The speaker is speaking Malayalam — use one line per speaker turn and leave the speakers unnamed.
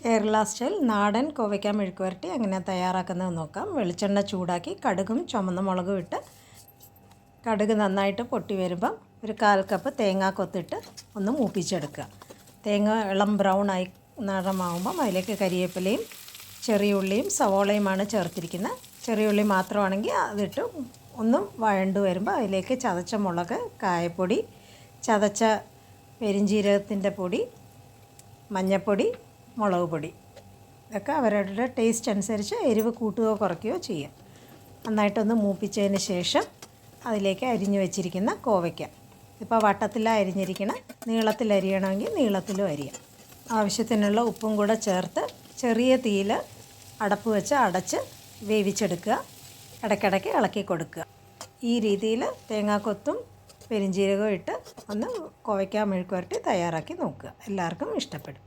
കേരള സ്റ്റൈൽ നാടൻ കോവയ്ക്ക മെഴുക്ക് പുരട്ടി എങ്ങനെ തയ്യാറാക്കുന്നത് നോക്കാം. വെളിച്ചെണ്ണ ചൂടാക്കി കടുകും ചുമന്ന മുളകും ഇട്ട് കടുക് നന്നായിട്ട് പൊട്ടി വരുമ്പം ഒരു 1/4 കപ്പ് തേങ്ങ കൊത്തിട്ട് ഒന്ന് മൂപ്പിച്ചെടുക്കുക. തേങ്ങ ഇളം ബ്രൗണായി നിറമാകുമ്പം അതിലേക്ക് കരിവേപ്പിലയും ചെറിയ ഉള്ളിയും സവോളയുമാണ് ചേർത്തിരിക്കുന്നത്. ചെറിയ ഉള്ളി മാത്രമാണെങ്കിൽ അതിട്ട് ഒന്ന് വഴണ്ട് വരുമ്പോൾ അതിലേക്ക് ചതച്ച മുളക്, കായപ്പൊടി, ചതച്ച പെരിഞ്ജീരകത്തിൻ്റെ പൊടി, മഞ്ഞൾപ്പൊടി, മുളക് പൊടി ഇതൊക്കെ അവരവരുടെ ടേസ്റ്റ് അനുസരിച്ച് എരിവ് കൂട്ടുകയോ കുറയ്ക്കുകയോ ചെയ്യാം. നന്നായിട്ടൊന്ന് മൂപ്പിച്ചതിന് ശേഷം അതിലേക്ക് അരിഞ്ഞു വെച്ചിരിക്കുന്ന കോവയ്ക്ക, ഇപ്പോൾ വട്ടത്തിലാണ് അരിഞ്ഞിരിക്കണം, നീളത്തിൽ അരിയണമെങ്കിൽ നീളത്തിലും അരിയാം. ആവശ്യത്തിനുള്ള ഉപ്പും കൂടെ ചേർത്ത് ചെറിയ തീയിൽ അടപ്പ് വെച്ച് അടച്ച് വേവിച്ചെടുക്കുക. ഇടയ്ക്കിടയ്ക്ക് ഇളക്കി കൊടുക്കുക. ഈ രീതിയിൽ തേങ്ങാക്കൊത്തും പെരിഞ്ജീരകവും ഇട്ട് ഒന്ന് കോവയ്ക്ക മെഴുക്ക് പുരട്ടി തയ്യാറാക്കി നോക്കുക. എല്ലാവർക്കും ഇഷ്ടപ്പെടും.